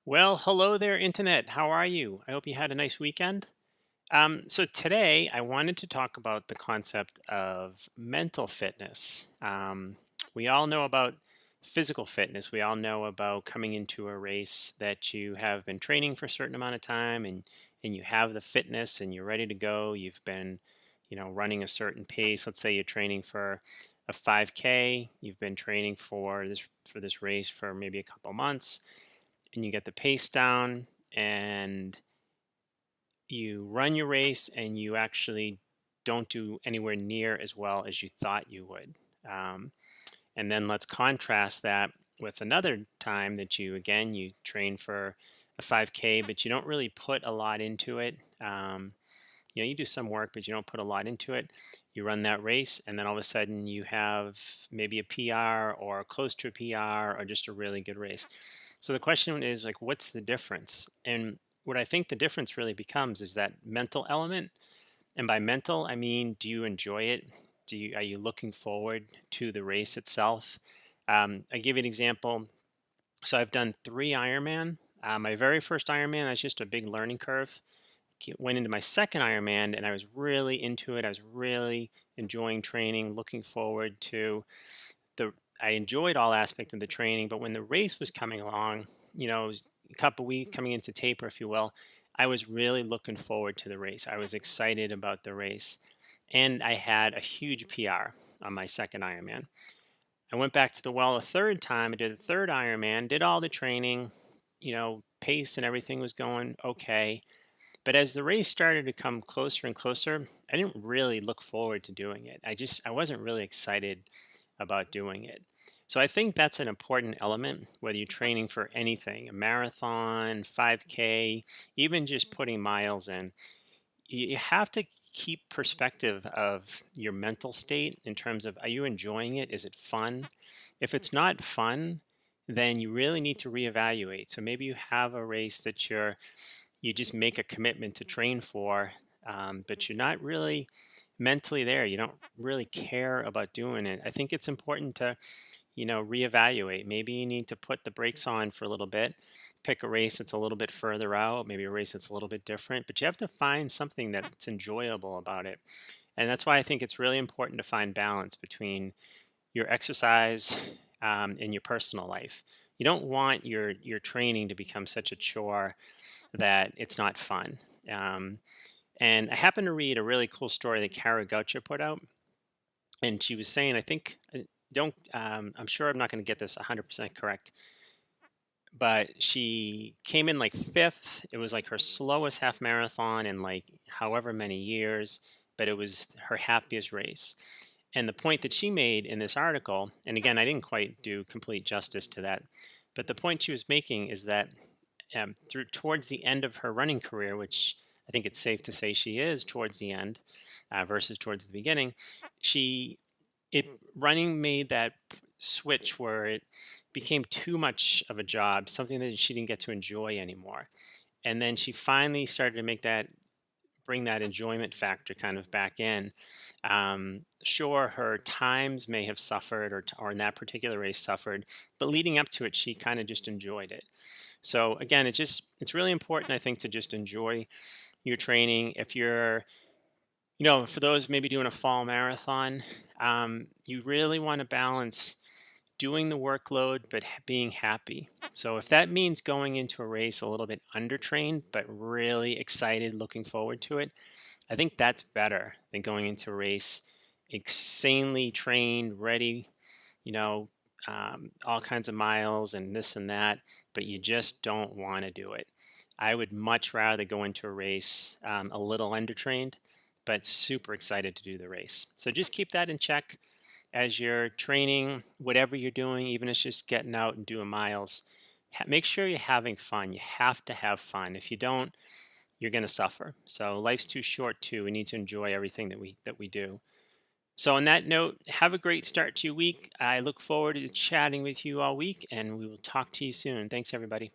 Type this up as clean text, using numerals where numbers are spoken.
Well, hello there, Internet. How are you? I hope you had a nice weekend. So, today I wanted to talk about the concept of mental fitness. We all know about physical fitness. We all know about coming into a race that you have been training for a certain amount of time and you have the fitness and you're ready to go. You've been, running a certain pace. Let's say you're training for a 5K. You've been training for this race for maybe a couple months and you get the pace down and you run your race and you actually don't do anywhere near as well as you thought you would. Um, and then let's contrast that with another time that you train for a 5K, but you don't really put a lot into it. You do some work, but you don't put a lot into it. You run that race, and then all of a sudden you have maybe a PR or close to a PR or just a really good race. So the question is like, what's the difference? And what I think the difference really becomes is that mental element. And by mental, I mean, do you enjoy it? Are you looking forward to the race itself? I give you an example. So I've done 3 Ironman. My very first Ironman, that's just a big learning curve. Went into my second Ironman, and I was really into it. I was really enjoying training, looking forward to the I enjoyed all aspect of the training, but when the race was coming along, it was a couple weeks coming into taper, if you will, I was really looking forward to the race. I was excited about the race, and I had a huge PR on my second Ironman. I went back to the well a third time. I did a third Ironman, did all the training, pace and everything was going okay. But as the race started to come closer and closer, I didn't really look forward to doing it. I wasn't really excited about doing it. So I think that's an important element, whether you're training for anything, a marathon, 5K, even just putting miles in. You have to keep perspective of your mental state in terms of, are you enjoying it? Is it fun? If it's not fun, then you really need to reevaluate. So maybe you have a race that you just make a commitment to train for, but you're not really mentally there. You don't really care about doing it. I think it's important to, reevaluate. Maybe you need to put the brakes on for a little bit, pick a race that's a little bit further out, maybe a race that's a little bit different, but you have to find something that's enjoyable about it. And that's why I think it's really important to find balance between your exercise and your personal life. You don't want your training to become such a chore that it's not fun. Um, and I happened to read a really cool story that Kara Goucher put out, and she was saying, I think, don't, I'm sure I'm not going to get this 100% correct, but she came in like fifth. It was like her slowest half marathon in like however many years, but it was her happiest race. And the point that she made in this article, and again, I didn't quite do complete justice to that, but the point she was making is that through towards the end of her running career, which I think it's safe to say she is towards the end versus towards the beginning, she it running made that switch where it became too much of a job, something that she didn't get to enjoy anymore. And then she finally started to bring that enjoyment factor kind of back in. Sure, her times may have suffered, or in that particular race suffered, but leading up to it, she kind of just enjoyed it. So again, it's really important, I think, to just enjoy your training. If you're, for those maybe doing a fall marathon, you really want to balance doing the workload but being happy. So if that means going into a race a little bit undertrained but really excited, looking forward to it, I think that's better than going into a race insanely trained, ready, you know, all kinds of miles and this and that, but you just don't want to do it. I would much rather go into a race a little undertrained, but super excited to do the race. So just keep that in check as you're training, whatever you're doing, even if it's just getting out and doing miles. Make sure you're having fun. You have to have fun. If you don't, you're going to suffer. So life's too short too. We need to enjoy everything that we do. So on that note, have a great start to your week. I look forward to chatting with you all week, and we will talk to you soon. Thanks, everybody.